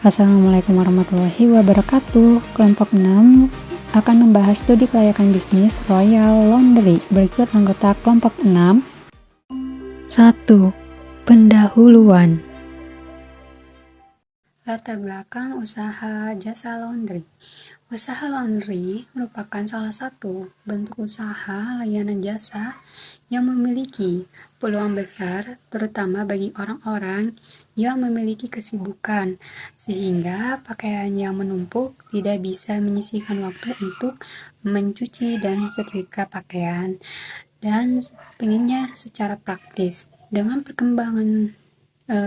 Assalamualaikum warahmatullahi wabarakatuh. Kelompok 6 akan membahas studi kelayakan bisnis Royal Laundry. Berikut anggota kelompok 6. 1. Pendahuluan. Latar belakang usaha jasa laundry. Usaha laundry merupakan salah satu bentuk usaha layanan jasa yang memiliki peluang besar, terutama bagi orang-orang yang memiliki kesibukan, sehingga pakaian yang menumpuk tidak bisa menyisihkan waktu untuk mencuci dan setrika pakaian. Dan pengennya secara praktis, dengan perkembangan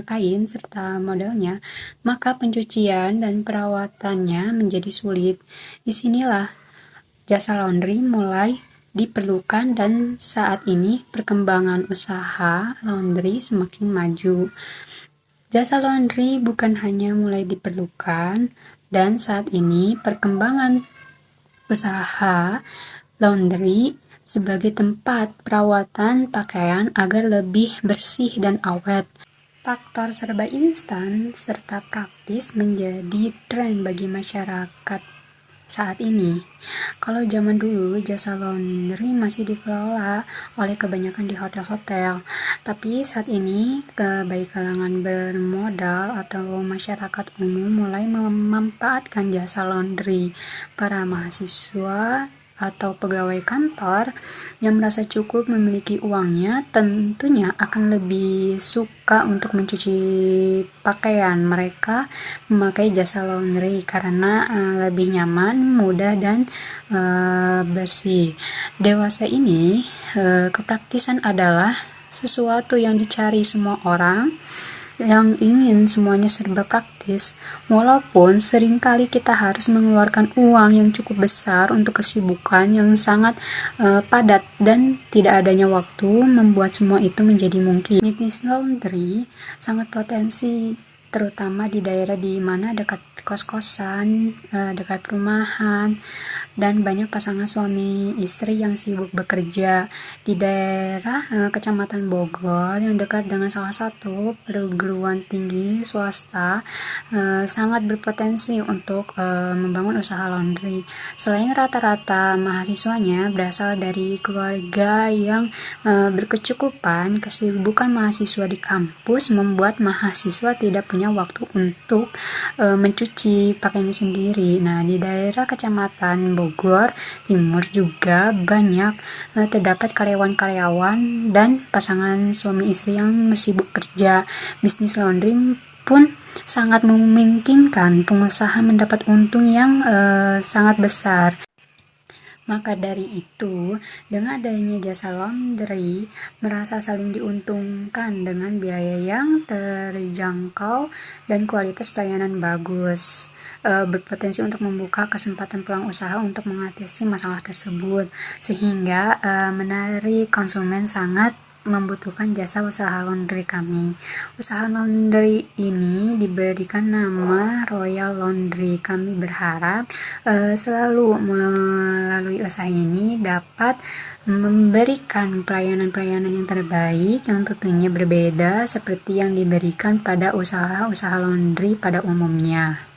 kain serta modelnya, maka pencucian dan perawatannya menjadi sulit. Disinilah jasa laundry mulai diperlukan dan saat ini perkembangan usaha laundry semakin maju. Jasa laundry bukan hanya mulai diperlukan dan saat ini perkembangan usaha laundry sebagai tempat perawatan pakaian agar lebih bersih dan awet. Faktor serba instan serta praktis menjadi tren bagi masyarakat saat ini. Kalau zaman dulu jasa laundry masih dikelola oleh kebanyakan di hotel-hotel, tapi saat ini baik kalangan bermodal atau masyarakat umum mulai memanfaatkan jasa laundry. Para mahasiswa atau pegawai kantor yang merasa cukup memiliki uangnya tentunya akan lebih suka untuk mencuci pakaian. Mereka memakai jasa laundry karena lebih nyaman, mudah, dan bersih. Dewasa ini kepraktisan adalah sesuatu yang dicari semua orang yang ingin semuanya serba praktis, walaupun seringkali kita harus mengeluarkan uang yang cukup besar untuk kesibukan yang sangat padat dan tidak adanya waktu membuat semua itu menjadi mungkin. Bisnis laundry sangat potensi, terutama di daerah di mana dekat kos-kosan, dekat perumahan, dan banyak pasangan suami istri yang sibuk bekerja. Di daerah Kecamatan Bogor yang dekat dengan salah satu perguruan tinggi swasta sangat berpotensi untuk membangun usaha laundry. Selain rata-rata mahasiswanya berasal dari keluarga yang berkecukupan, kesibukan mahasiswa di kampus membuat mahasiswa tidak punya waktu untuk mencuci pakaiannya sendiri. Nah, di daerah Kecamatan Bogor Timur juga banyak terdapat karyawan-karyawan dan pasangan suami istri yang sibuk kerja. Bisnis laundry pun sangat memungkinkan pengusaha mendapat untung yang sangat besar. Maka dari itu, dengan adanya jasa laundry, merasa saling diuntungkan dengan biaya yang terjangkau dan kualitas pelayanan bagus. Berpotensi untuk membuka kesempatan peluang usaha untuk mengatasi masalah tersebut, sehingga menarik konsumen sangat membutuhkan jasa usaha laundry kami. Usaha laundry ini diberikan nama Royal Laundry. Kami berharap selalu melalui usaha ini dapat memberikan pelayanan-pelayanan yang terbaik yang tentunya berbeda seperti yang diberikan pada usaha-usaha laundry pada umumnya.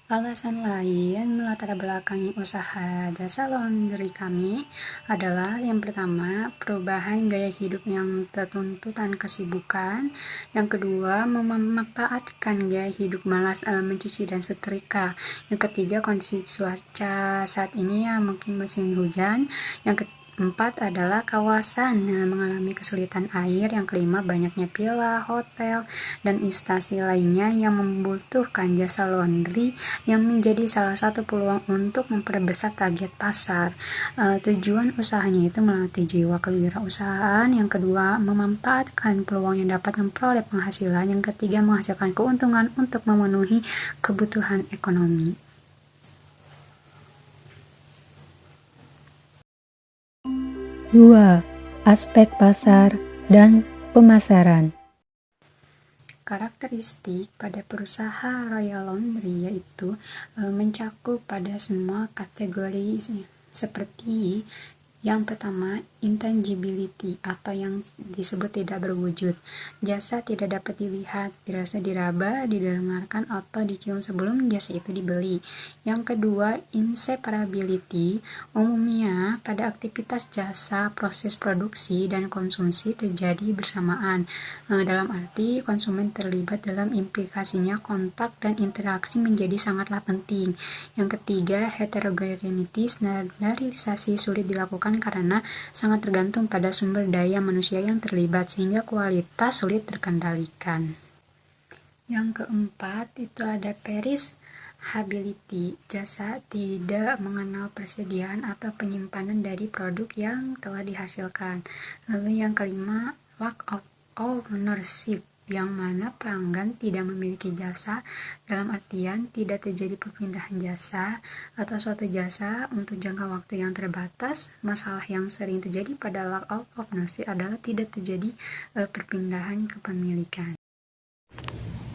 Alasan lain melatar belakangi usaha jasa laundry kami adalah yang pertama, perubahan gaya hidup yang tertuntutan kesibukan. Yang kedua, memanfaatkan gaya hidup malas mencuci dan setrika. Yang ketiga, kondisi cuaca saat ini ya mungkin musim hujan. Yang keempat adalah kawasan mengalami kesulitan air. Yang kelima, banyaknya villa, hotel, dan instansi lainnya yang membutuhkan jasa laundry yang menjadi salah satu peluang untuk memperbesar target pasar. Tujuan usahanya itu melatih jiwa kewirausahaan. Yang kedua, memanfaatkan peluang yang dapat memperoleh penghasilan. Yang ketiga, menghasilkan keuntungan untuk memenuhi kebutuhan ekonomi. 2. Aspek pasar dan pemasaran. Karakteristik pada perusahaan Royal Laundry yaitu mencakup pada semua kategori seperti Yang pertama, intangibility atau yang disebut tidak berwujud. Jasa tidak dapat dilihat, dirasa, diraba, didengarkan, atau dicium sebelum jasa itu dibeli. Yang kedua, inseparability. Umumnya, pada aktivitas jasa, proses produksi dan konsumsi terjadi bersamaan. Dalam arti, konsumen terlibat dalam implikasinya, kontak dan interaksi menjadi sangatlah penting. Yang ketiga, heterogeneity. Standarisasi sulit dilakukan karena sangat tergantung pada sumber daya manusia yang terlibat, sehingga kualitas sulit terkendalikan. Yang keempat, itu ada perishability. Jasa tidak mengenal persediaan atau penyimpanan dari produk yang telah dihasilkan. Lalu yang kelima, lack of ownership, yang mana pelanggan tidak memiliki jasa, dalam artian tidak terjadi perpindahan jasa atau suatu jasa untuk jangka waktu yang terbatas. Masalah yang sering terjadi pada lack of ownership adalah tidak terjadi perpindahan kepemilikan.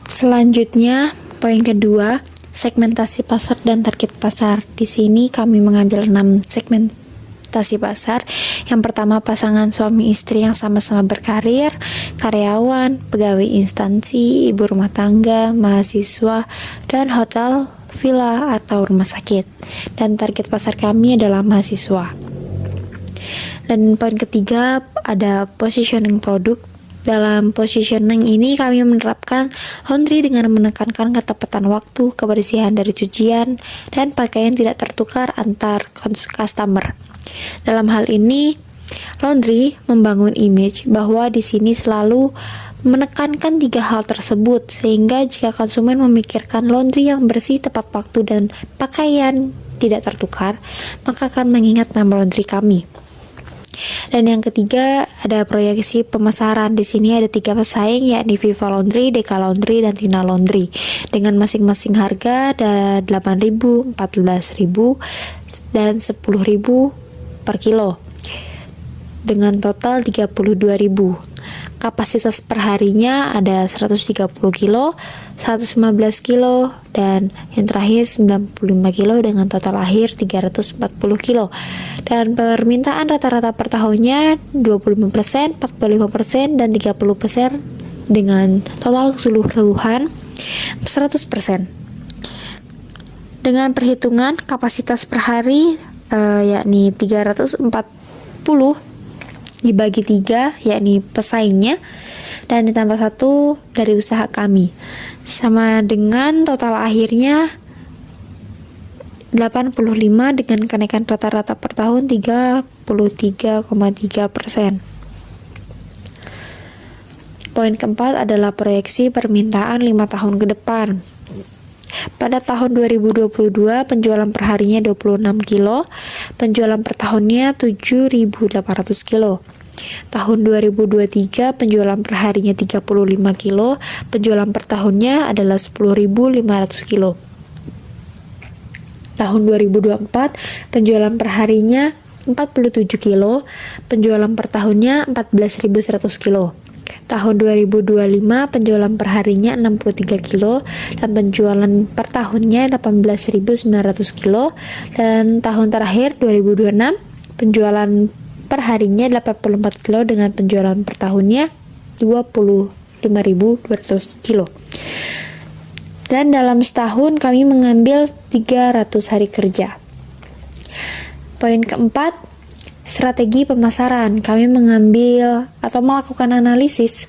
Selanjutnya, poin kedua, segmentasi pasar dan target pasar. Di sini kami mengambil 6 segmentasi pasar. Yang pertama, pasangan suami istri yang sama-sama berkarir, karyawan, pegawai instansi, ibu rumah tangga, mahasiswa, dan hotel, villa, atau rumah sakit. Dan target pasar kami adalah mahasiswa. Dan poin ketiga, ada positioning produk. Dalam positioning ini kami menerapkan laundry dengan menekankan ketepatan waktu, kebersihan dari cucian, dan pakaian tidak tertukar antar customer. Dalam hal ini, laundry membangun image bahwa di sini selalu menekankan 3 hal tersebut, sehingga jika konsumen memikirkan laundry yang bersih, tepat waktu, dan pakaian tidak tertukar, maka akan mengingat nama laundry kami. Dan yang ketiga, ada proyeksi pemasaran. Di sini ada 3 pesaing, yakni Viva Laundry, Deka Laundry, dan Tina Laundry, dengan masing-masing harga ada 8.000, 14.000, dan 10.000 per kilo, dengan total 32.000. Kapasitas perharinya ada 130 kilo, 115 kilo, dan yang terakhir 95 kilo dengan total akhir 340 kilo. Dan permintaan rata-rata per tahunnya 25%, 45%, dan 30% dengan total keseluruhan 100%. Dengan perhitungan kapasitas per hari yakni 340 dibagi 3, yakni pesaingnya, dan ditambah 1 dari usaha kami, sama dengan total akhirnya 85 dengan kenaikan rata-rata per tahun 33,3%. Poin keempat adalah proyeksi permintaan 5 tahun ke depan. Pada tahun 2022, penjualan perharinya 26 kilo, penjualan per tahunnya 7.800 kilo. Tahun 2023, penjualan perharinya 35 kilo, penjualan per tahunnya adalah 10.500 kilo. Tahun 2024, penjualan perharinya 47 kilo, penjualan per tahunnya 14.100 kilo. Tahun 2025, penjualan perharinya 63 kilo, dan penjualan per tahunnya 18.900 kilo. Dan tahun terakhir 2026, penjualan perharinya 84 kilo dengan penjualan per tahunnya 25.200 kilo. Dan dalam setahun kami mengambil 300 hari kerja. Poin keempat, strategi pemasaran. Kami mengambil atau melakukan analisis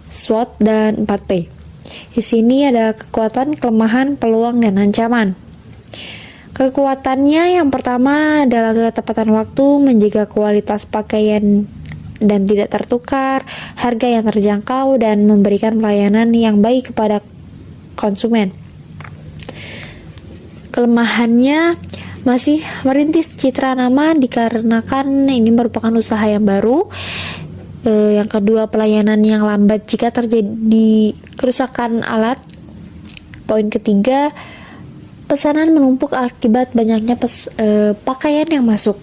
SWOT dan 4P. Di sini ada kekuatan, kelemahan, peluang, dan ancaman. Kekuatannya yang pertama adalah ketepatan waktu, menjaga kualitas pakaian dan tidak tertukar, harga yang terjangkau, dan memberikan pelayanan yang baik kepada konsumen. Kelemahannya masih merintis citra nama dikarenakan ini merupakan usaha yang baru. Yang kedua, pelayanan yang lambat jika terjadi kerusakan alat. Poin ketiga, pesanan menumpuk akibat banyaknya pakaian yang masuk.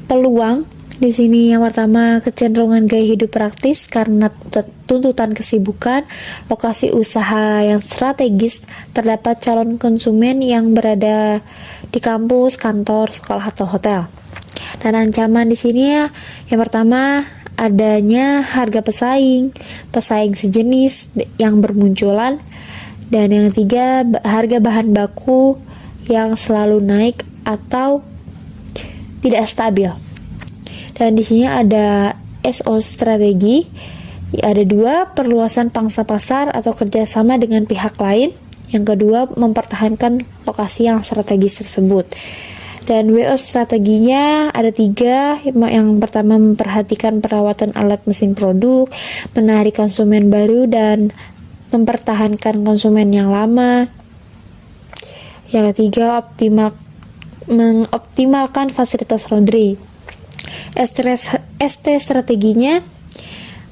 Peluang Di sini yang pertama kecenderungan gaya hidup praktis karena tuntutan kesibukan, lokasi usaha yang strategis, terdapat calon konsumen yang berada di kampus, kantor, sekolah atau hotel. Dan ancaman di sini ya, yang pertama adanya harga pesaing sejenis yang bermunculan, dan yang ketiga harga bahan baku yang selalu naik atau tidak stabil. Dan di sini ada SO strategi, ada 2, perluasan pangsa pasar atau kerjasama dengan pihak lain. Yang kedua, mempertahankan lokasi yang strategis tersebut. Dan WO strateginya ada 3. Yang pertama, memperhatikan perawatan alat mesin produk, menarik konsumen baru, dan mempertahankan konsumen yang lama. Yang ketiga, mengoptimalkan fasilitas laundry. ST strateginya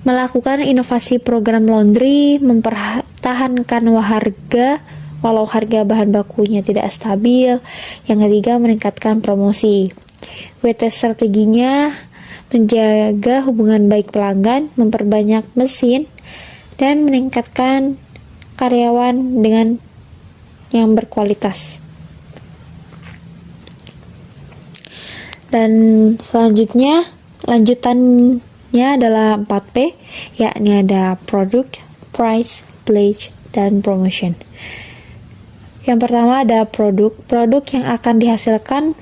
melakukan inovasi program laundry, mempertahankan harga walau harga bahan bakunya tidak stabil. Yang ketiga, meningkatkan promosi. WT strateginya menjaga hubungan baik pelanggan, memperbanyak mesin, dan meningkatkan karyawan dengan yang berkualitas. Dan lanjutannya adalah 4P, yakni ada product, price, place, dan promotion. Yang pertama ada produk yang akan dihasilkan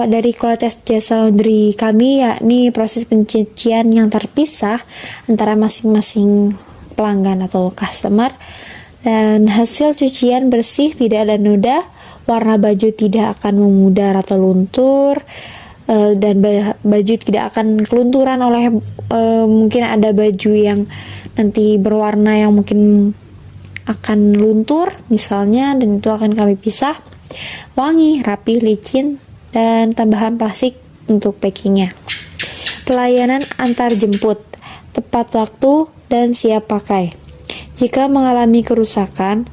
dari kualitas jasa laundry kami, yakni proses pencucian yang terpisah antara masing-masing pelanggan atau customer, dan hasil cucian bersih, tidak ada noda, warna baju tidak akan memudar atau luntur, dan baju tidak akan kelunturan oleh mungkin ada baju yang nanti berwarna yang mungkin akan luntur misalnya, dan itu akan kami pisah. Wangi, rapi, licin, dan tambahan plastik untuk packingnya. Pelayanan antar jemput, tepat waktu dan siap pakai. Jika mengalami kerusakan,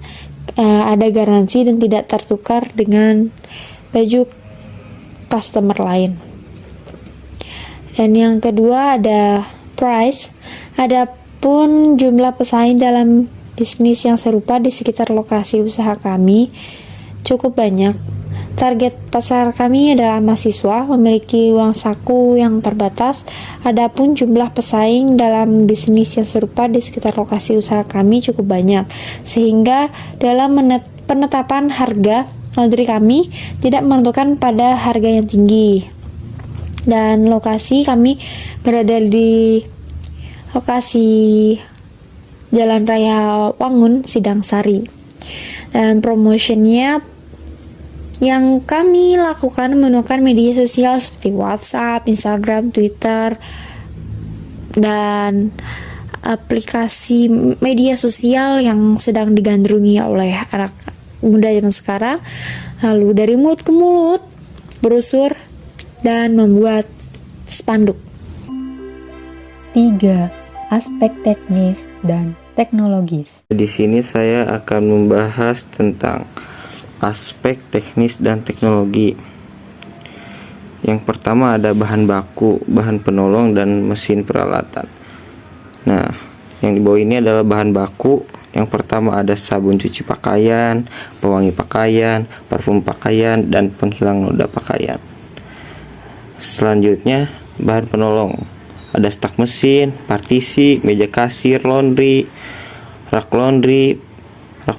ada garansi dan tidak tertukar dengan baju customer lain. Dan yang kedua ada price. Adapun jumlah pesaing dalam bisnis yang serupa di sekitar lokasi usaha kami cukup banyak. Target pasar kami adalah mahasiswa, memiliki uang saku yang terbatas. Adapun jumlah pesaing dalam bisnis yang serupa di sekitar lokasi usaha kami cukup banyak, sehingga dalam penetapan harga laundry kami tidak menentukan pada harga yang tinggi. Dan lokasi kami berada di lokasi Jalan Raya Wangun, Sidang Sari. Dan promotionnya yang kami lakukan menggunakan media sosial seperti WhatsApp, Instagram, Twitter, dan aplikasi media sosial yang sedang digandrungi oleh anak muda zaman sekarang. Lalu dari mulut ke mulut, brosur, dan membuat spanduk. 3. Aspek teknis dan teknologis. Di sini saya akan membahas tentang aspek teknis dan teknologi. Yang pertama ada bahan baku, bahan penolong, dan mesin peralatan. Nah, yang di bawah ini adalah bahan baku. Yang pertama ada sabun cuci pakaian, pewangi pakaian, parfum pakaian, dan penghilang noda pakaian. Selanjutnya bahan penolong. Ada stak mesin, partisi, meja kasir, laundry, rak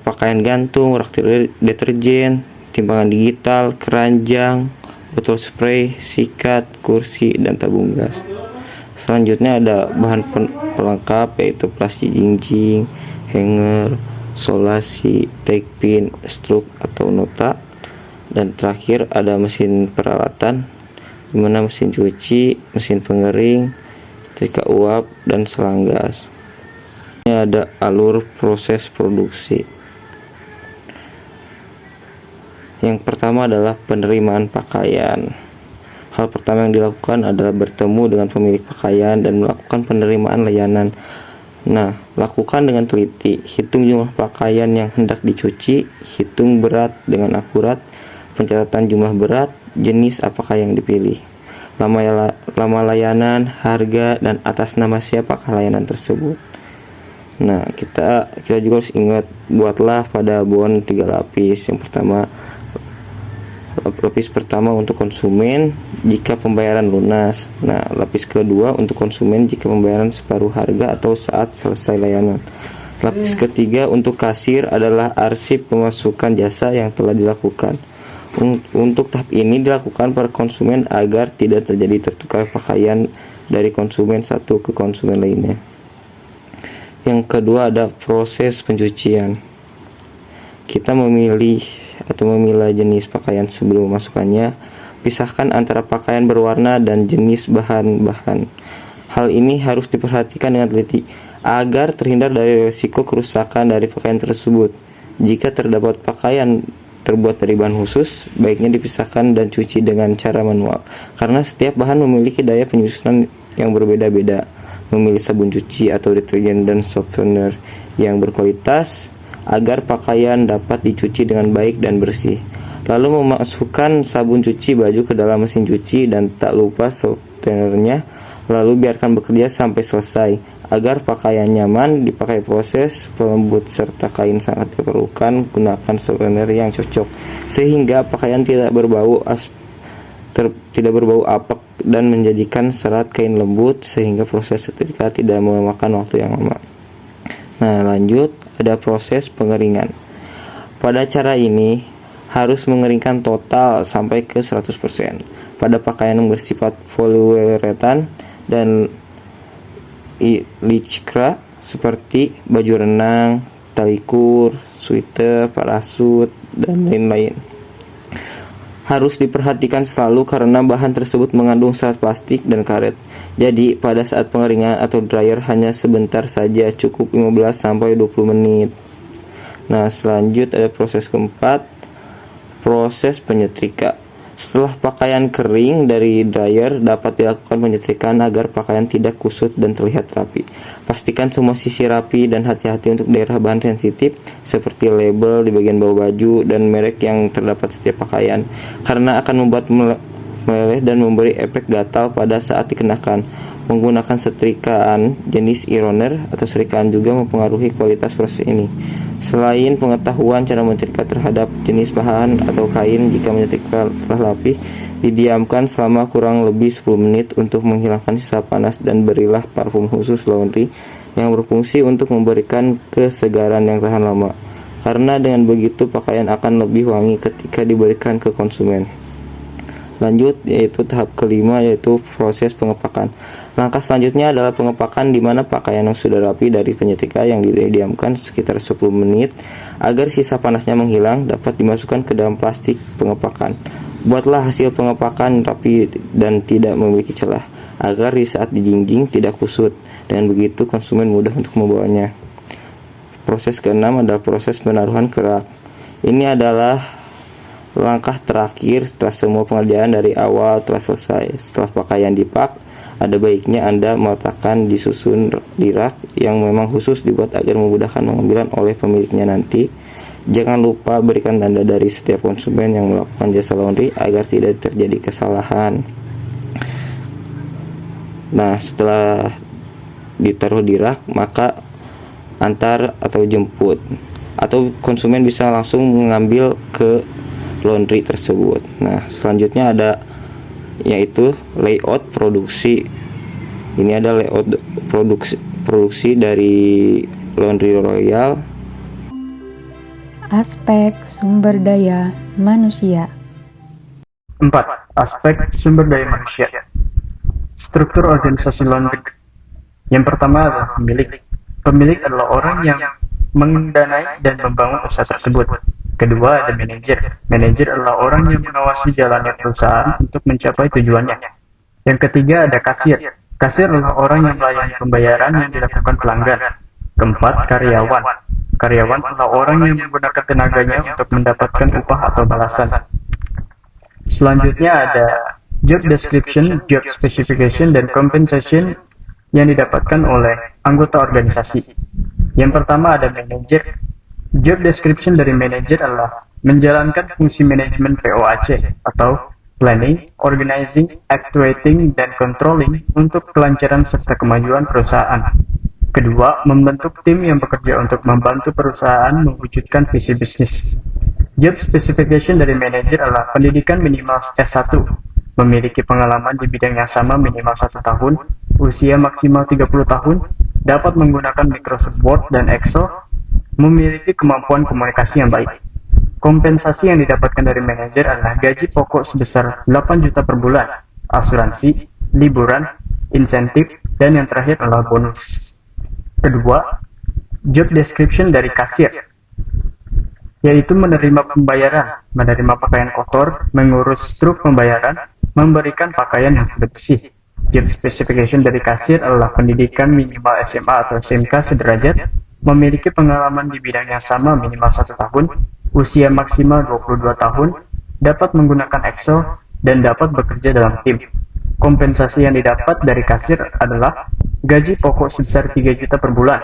pakaian gantung, rak deterjen, timbangan digital, keranjang, botol spray, sikat, kursi, dan tabung gas. Selanjutnya ada bahan pelengkap yaitu plastik jinjing, hanger, solasi, take pin, struk atau nota. Dan terakhir ada mesin peralatan, dimana mesin cuci, mesin pengering, setrika uap, dan selang gas. Ini ada alur proses produksi. Yang pertama adalah penerimaan pakaian. Hal pertama yang dilakukan adalah bertemu dengan pemilik pakaian dan melakukan penerimaan layanan. Nah, lakukan dengan teliti, hitung jumlah pakaian yang hendak dicuci, hitung berat dengan akurat, pencatatan jumlah berat, jenis apakah yang dipilih. lama layanan, harga, dan atas nama siapakah layanan tersebut. Nah, kita juga harus ingat, buatlah pada bon 3 lapis. Yang pertama, lapis pertama untuk konsumen jika pembayaran lunas. Nah, lapis kedua untuk konsumen jika pembayaran separuh harga atau saat selesai layanan. Lapis ketiga untuk kasir adalah arsip pemasukan jasa yang telah dilakukan. Untuk tahap ini dilakukan para konsumen agar tidak terjadi tertukar pakaian dari konsumen satu ke konsumen lainnya. Yang kedua ada proses pencucian. Kita memilih atau memilah jenis pakaian sebelum memasukkannya. Pisahkan antara pakaian berwarna dan jenis bahan-bahan. Hal ini harus diperhatikan dengan teliti agar terhindar dari risiko kerusakan dari pakaian tersebut. Jika terdapat pakaian terbuat dari bahan khusus, baiknya dipisahkan dan cuci dengan cara manual, karena setiap bahan memiliki daya penyusunan yang berbeda-beda. Memilih sabun cuci atau deterjen dan softener yang berkualitas agar pakaian dapat dicuci dengan baik dan bersih. Lalu memasukkan sabun cuci baju ke dalam mesin cuci dan tak lupa softenernya, lalu biarkan bekerja sampai selesai. Agar pakaian nyaman dipakai, proses pelembut serta kain sangat diperlukan. Gunakan softener yang cocok sehingga pakaian tidak berbau apek dan menjadikan serat kain lembut, sehingga proses setrika tidak memakan waktu yang lama. Nah, lanjut ada proses pengeringan. Pada cara ini harus mengeringkan total sampai ke 100% pada pakaian yang bersifat poliuretan dan lichra seperti baju renang, tali kur, sweater, parasut, dan lain-lain. Harus diperhatikan selalu karena bahan tersebut mengandung serat plastik dan karet. Jadi pada saat pengeringan atau dryer hanya sebentar saja, cukup 15-20 menit. Nah, selanjutnya ada proses keempat, proses penyetrika. Setelah pakaian kering dari dryer, dapat dilakukan penyetrikaan agar pakaian tidak kusut dan terlihat rapi. Pastikan semua sisi rapi dan hati-hati untuk daerah bahan sensitif seperti label di bagian bawah baju dan merek yang terdapat setiap pakaian, karena akan membuat meleleh dan memberi efek gatal pada saat dikenakan. Menggunakan setrikaan jenis ironer atau setrikaan juga mempengaruhi kualitas proses ini. Selain pengetahuan cara menyetrika terhadap jenis bahan atau kain, jika menyetrika telah rapi, didiamkan selama kurang lebih 10 menit untuk menghilangkan sisa panas dan berilah parfum khusus laundry yang berfungsi untuk memberikan kesegaran yang tahan lama. Karena dengan begitu pakaian akan lebih wangi ketika diberikan ke konsumen. Lanjut yaitu tahap kelima, yaitu proses pengepakan. Langkah selanjutnya adalah pengepakan, di mana pakaian yang sudah rapi dari penyetrika yang didiamkan sekitar 10 menit agar sisa panasnya menghilang dapat dimasukkan ke dalam plastik pengepakan. Buatlah hasil pengepakan rapi dan tidak memiliki celah agar di saat dijinjing tidak kusut. Dengan begitu konsumen mudah untuk membawanya. Proses keenam adalah proses penaruhan kerak. Ini adalah langkah terakhir setelah semua pengerjaan dari awal telah selesai. Setelah pakaian dipak, ada baiknya Anda meletakkan disusun di rak yang memang khusus dibuat agar memudahkan pengambilan oleh pemiliknya nanti. Jangan lupa berikan tanda dari setiap konsumen yang melakukan jasa laundry agar tidak terjadi kesalahan. Nah, setelah ditaruh di rak, maka antar atau jemput, atau konsumen bisa langsung mengambil ke laundry tersebut. Nah, selanjutnya ada yaitu layout produksi. Ini ada layout produksi dari Laundry Royal. Aspek sumber daya manusia. 4. Aspek sumber daya manusia. Struktur organisasi laundry. Yang pertama adalah pemilik. Pemilik adalah orang yang mendanai dan membangun usaha tersebut. Kedua, ada manajer. Manajer adalah orang yang mengawasi jalannya perusahaan untuk mencapai tujuannya. Yang ketiga, ada kasir. Kasir adalah orang yang melayani pembayaran yang dilakukan pelanggan. Keempat, karyawan. Karyawan adalah orang yang menggunakan tenaganya untuk mendapatkan upah atau balasan. Selanjutnya ada job description, job specification, dan compensation yang didapatkan oleh anggota organisasi. Yang pertama ada manajer. Job description dari manajer adalah menjalankan fungsi manajemen POAC atau planning, organizing, actuating, dan controlling untuk kelancaran serta kemajuan perusahaan. Kedua, membentuk tim yang bekerja untuk membantu perusahaan mewujudkan visi bisnis. Job specification dari manajer adalah pendidikan minimal S1, memiliki pengalaman di bidang yang sama minimal 1 tahun, usia maksimal 30 tahun, dapat menggunakan Microsoft Word dan Excel, memiliki kemampuan komunikasi yang baik. Kompensasi yang didapatkan dari manajer adalah gaji pokok sebesar 8 juta per bulan, asuransi, liburan, insentif, dan yang terakhir adalah bonus. Kedua, job description dari kasir, yaitu menerima pembayaran, menerima pakaian kotor, mengurus struk pembayaran, memberikan pakaian yang sudah bersih. Job specification dari kasir adalah pendidikan minimal SMA atau SMK sederajat, memiliki pengalaman di bidang yang sama minimal 1 tahun, usia maksimal 22 tahun, dapat menggunakan Excel, dan dapat bekerja dalam tim. Kompensasi yang didapat dari kasir adalah gaji pokok sebesar 3 juta per bulan,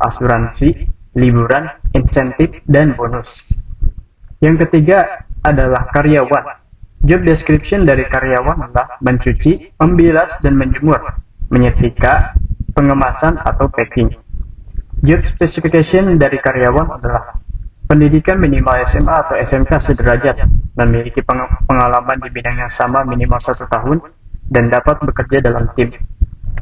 asuransi, liburan, insentif, dan bonus. Yang ketiga adalah karyawan. Job description dari karyawan adalah mencuci, membilas, dan menjemur, menyetrika, pengemasan, atau packing. Job specification dari karyawan adalah pendidikan minimal SMA atau SMK sederajat, memiliki pengalaman di bidang yang sama minimal 1 tahun, dan dapat bekerja dalam tim.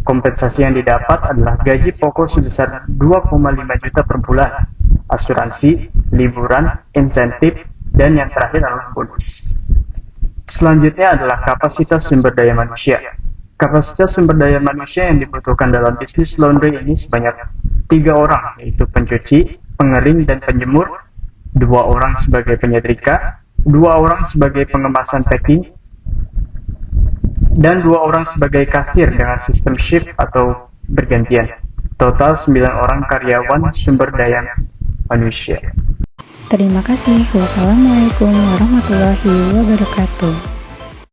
Kompensasi yang didapat adalah gaji pokok sebesar 2,5 juta per bulan, asuransi, liburan, insentif, dan yang terakhir adalah bonus. Selanjutnya adalah kapasitas sumber daya manusia. Kapasitas sumber daya manusia yang dibutuhkan dalam bisnis laundry ini sebanyak 3 orang, yaitu pencuci, pengering, dan penjemur, 2 orang sebagai penyetrika, 2 orang sebagai pengemasan packing, dan 2 orang sebagai kasir dengan sistem shift atau bergantian. Total 9 orang karyawan sumber daya manusia. Terima kasih. Wassalamualaikum warahmatullahi wabarakatuh.